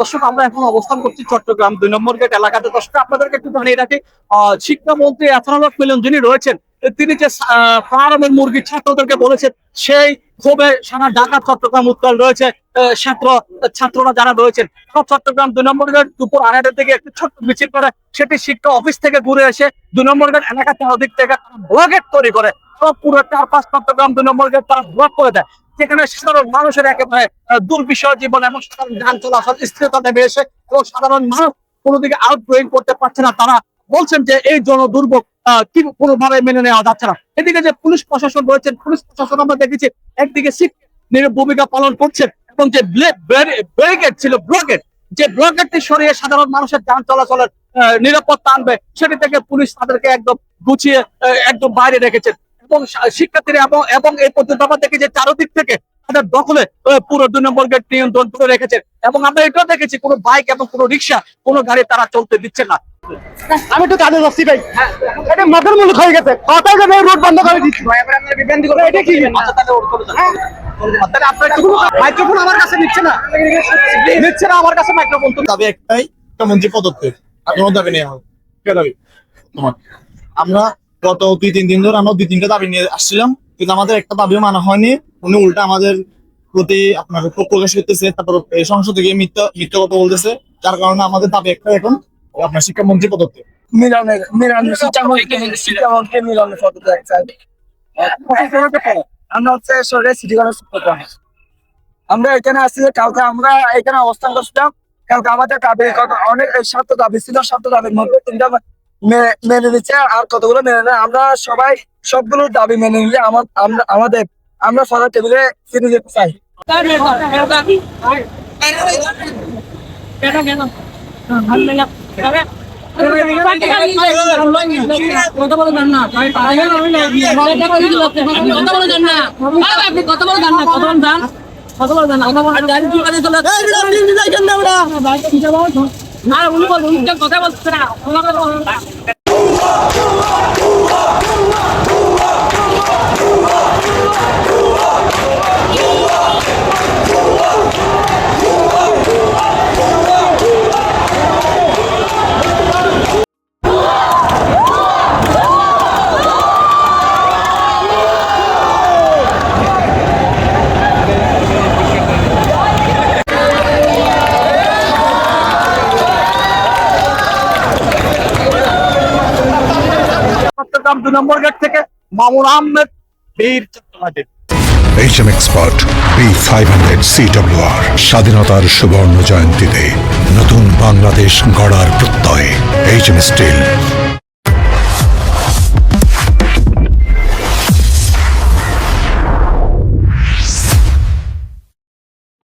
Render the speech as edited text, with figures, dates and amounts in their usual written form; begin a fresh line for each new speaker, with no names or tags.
দর্শক আমরা এখন অবস্থান করছি চট্টগ্রাম 2 নম্বর গেট এলাকাতে। দর্শক আপনাদেরকে একটু জানিয়ে রাখি, শিক্ষামন্ত্রী এহসানুল হক মিলন যিনি রয়েছেন, তিনি যে ফার্মের মুরগি ছাত্রদেরকে বলেছেন, সেই ক্ষোভে সারা ঢাকা চট্টগ্রাম উত্তাল রয়েছে। ছাত্ররা যারা রয়েছেন, চট্টগ্রাম 2 নম্বর গেট দুপুর 2:30টার দিকে একটি ছোট্ট মিছিল করে সেটি শিক্ষা অফিস থেকে ঘুরে এসে 2 নম্বর গেট এলাকাতে ওদিক থেকে ব্লকেট তৈরি করে পুরো 4-5 চট্টগ্রাম 2 নম্বর গেট তারা ব্লক করে দেয়, যেখানে সাধারণ মানুষের একেবারে দুর্বিষহ জীবন এবং সাধারণ যান চলাচল স্থিরতা নেমে এসে এবং সাধারণ মানুষ কোনো দিকে আউটগোয়িং করতে পারছে না। তারা বলছেন যে এই জন দুর্ভোগ কি কোনোভাবে মেনে নেওয়া যাচ্ছে না। এদিকে যে পুলিশ প্রশাসন রয়েছেন, পুলিশ প্রশাসন আমরা দেখেছি একদিকে ভূমিকা পালন করছেন এবং যে ব্যারিকেড ছিল, যে ব্লকেটটি সরিয়ে সাধারণ মানুষের যান চলাচলের নিরাপত্তা আনবে, সেটি থেকে পুলিশ তাদেরকে একদম গুছিয়ে একদম বাইরে রেখেছেন এবং শিক্ষার্থীরা এবং এই পর্যন্ত আমরা দেখি যে চারদিক থেকে তাদের দখলে পুরো 2 নম্বর গেট নিয়ন্ত্রণ করে রেখেছেন এবং আমরা এটাও দেখেছি কোনো বাইক এবং কোনো রিক্সা কোনো গাড়ি তারা চলতে দিচ্ছে না।
আমি তো কাজে যাচ্ছি ভাই, এটা মাথার মূল হয়ে গেছে, কথা কথা রোড বন্ধ করে দিচ্ছি ভাই। আমরা বিভ্রান্তি করব, এটা কি তাহলে আপনারা মাইক্রোফোন আমার কাছে নিচ্ছে না আমার কাছে মাইক্রোফোন। তো
দাবি একটাই, মন্ত্রী পদত্যাগ। কোনো দাবি নেই আমার, কে দাবি তোমার? আমরা গত 2-3 দিন ধরে আমরা 2-3টা দাবি নিয়ে আসছিলাম, কিন্তু আমাদের একটা দাবিও মানা হয়নি। উনি উল্টা আমাদের প্রতি আপনার ক্ষোভ প্রকাশ করতেছে, তারপর এই সংসদ থেকে মিথ্যা কথা বলতেছে, যার কারণে আমাদের দাবি একটা এখন আপনার শিক্ষামন্ত্রী পদত্যাগ।
আমরা এখানে আসছি, কালকে আমরা এখানে অবস্থান করছিলাম। কালকে আমাদের দাবি অনেক 7টা দাবি ছিল, 7টা দাবির মধ্যে 3টা মেনে নিচ্ছে আর কতগুলো মেনে নেয়। আমরা সবাই সবগুলো দাবি মেনে নিলে আমরা সবার টেবিলে ফিরে যেতে চাই।
কথা বলে যান না, কথা বলছে না।
চট্টগ্রাম 2 নম্বর গেট থেকে মামুন আহমেদ, বীর Chittagong.
HM Expert B500 CWR স্বাধীনতার সুবর্ণ জয়ন্তীতে নতুন বাংলাদেশ গড়ার প্রত্যয় HM Steel।